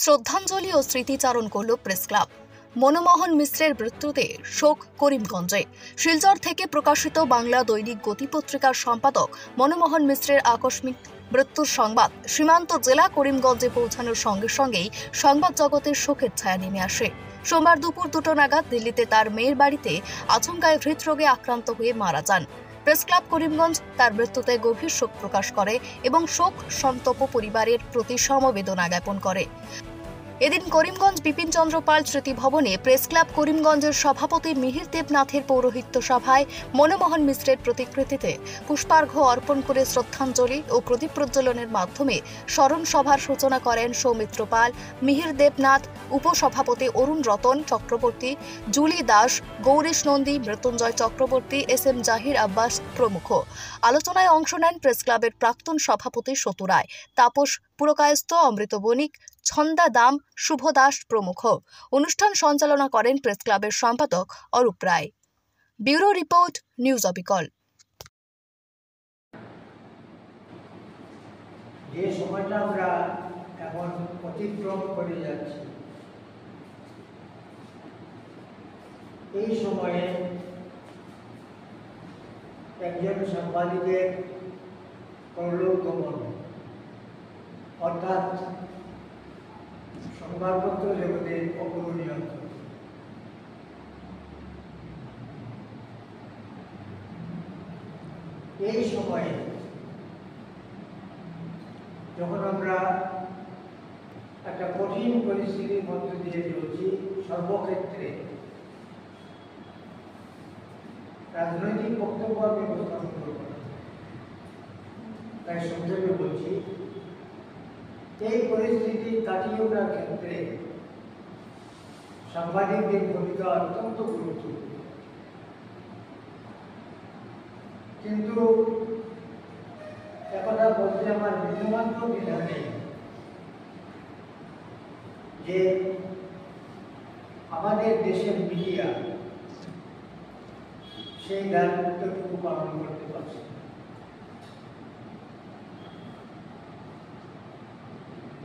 শ্রদ্ধাঞ্জলি ও স্মৃতিচারণ করল প্রেস ক্লাব। মনমোহন মিশ্রের মৃত্যুতে শোক করিমগঞ্জে। শিলচর থেকে প্রকাশিত বাংলা দৈনিক গতি পত্রিকার সম্পাদক মনমোহন মিশ্রের আকস্মিক মৃত্যুর সংবাদ সীমান্ত জেলা করিমগঞ্জে পৌঁছানোর সঙ্গে সঙ্গেই সংবাদ জগতের শোকের ছায়া নেমে আসে। সোমবার দুপুর 2টো নাগাদ দিল্লিতে তার মেয়ের বাড়িতে আচমকায় হৃদরোগে আক্রান্ত হয়ে মারা যান। প্রেস ক্লাব করিমগঞ্জ তার মৃত্যুতে গভীর শোক প্রকাশ করে এবং শোক সন্তপ্ত পরিবারের প্রতি সমবেদনা জ্ঞাপন করে। এদিন করিমগঞ্জ বিপিন চন্দ্র পাল স্মৃতি ভবনে প্রেস ক্লাব করিমগঞ্জের সভাপতি মিহির দেবনাথের পৌরোহিত্য সভায় মনমোহন মিশ্রের প্রতিকৃতিতে পুষ্পার্ঘ্য অর্পণ করে শ্রদ্ধাঞ্জলি ও প্রদীপ প্রজ্বলনের মাধ্যমে স্মরণ সভার সূচনা করেন সৌমিত্র পাল, মিহির দেবনাথ, উপসভাপতি অরুণ রতন চক্রবর্তী, জুলি দাস, গৌরীশ নন্দী, মৃত্যুঞ্জয় চক্রবর্তী, এস.এম. জাহির আব্বাস প্রমুখ। আলোচনায় অংশ নেন প্রেস ক্লাবের প্রাক্তন সভাপতি সতু রায়, তাপস পুরকায়স্থ, অমৃত বণিক, ছন্দা দাম, শুভ দাস প্রমুখ। অনুষ্ঠান সঞ্চালনা করেন প্রেস ক্লাবের সম্পাদক অরূপ রায়। ব্যুরো রিপোর্ট, নিউজ অবিকল। যে সময়টা আমরা এখন অতিক্রম করে যাচ্ছি, এই সময়ে একজন সাংবাদিকের পরলোকগমন, অর্থাৎ সংবাদপত্র জগতের অপূরণীয়। এই সময়ে যখন আমরা একটা কঠিন পরিস্থিতির মধ্য দিয়ে চলছি, সর্বক্ষেত্রে রাজনৈতিক বক্তব্য আমি উপস্থাপন করব না, তাই সংক্ষেপে বলছি, এই পরিস্থিতি কাটিয়ে ওঠার ক্ষেত্রে সাংবাদিকদের ভূমিকা অত্যন্ত গুরুত্বপূর্ণ। কিন্তু একথা বলতে আমার বিন্দুমাত্র দ্বিধা নেই যে আমাদের দেশের মিডিয়া সেই দায়িত্বটুকু পালন করতে পারছে।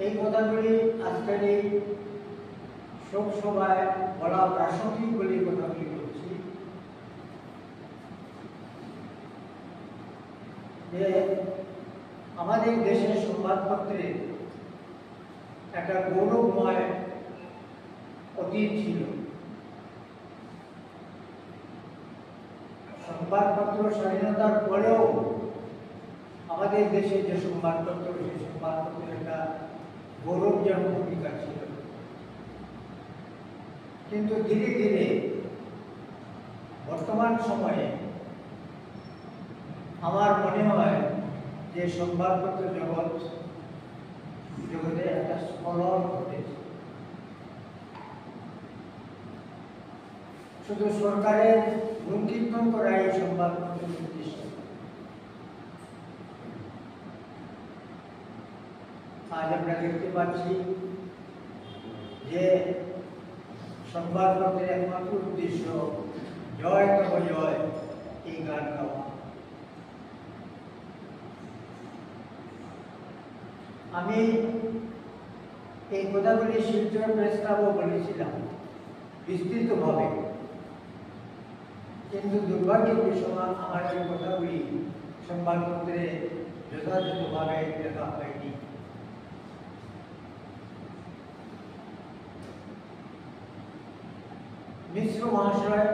এই কথাগুলি আজকের এই শোক সভায় বলা প্রাসঙ্গিক বলে কথাগুলি বলছি যে আমাদের দেশের সংবাদপত্রে একটা গৌরবময় অতীত ছিল। সংবাদপত্র স্বাধীনতার পরেও আমাদের দেশে যে সংবাদপত্র, সেই সংবাদপত্রের একটা গৌরবজনক ভূমিকা ছিল। কিন্তু ধীরে ধীরে বর্তমান সময়ে আমার মনে হয় যে সংবাদপত্র জগতে একটা স্খলন ঘটেছে। শুধু সরকারের গুণকীর্তন করা এই সংবাদপত্রের উদ্দেশ্য। আজ আমরা দেখতে পাচ্ছি যে সংবাদপত্রের একমাত্র উদ্দেশ্য জয় তব জয় এই গান গাওয়া। আমি এই কথাগুলি শিলচর প্রেস ক্লাবও বলেছিলাম বিস্তৃতভাবে, কিন্তু দুর্ভাগ্যের বিষয় আমার এই কথাগুলি সংবাদপত্রে যথাযথভাবে লেখা হয়নি। মিশ্র মহাশয়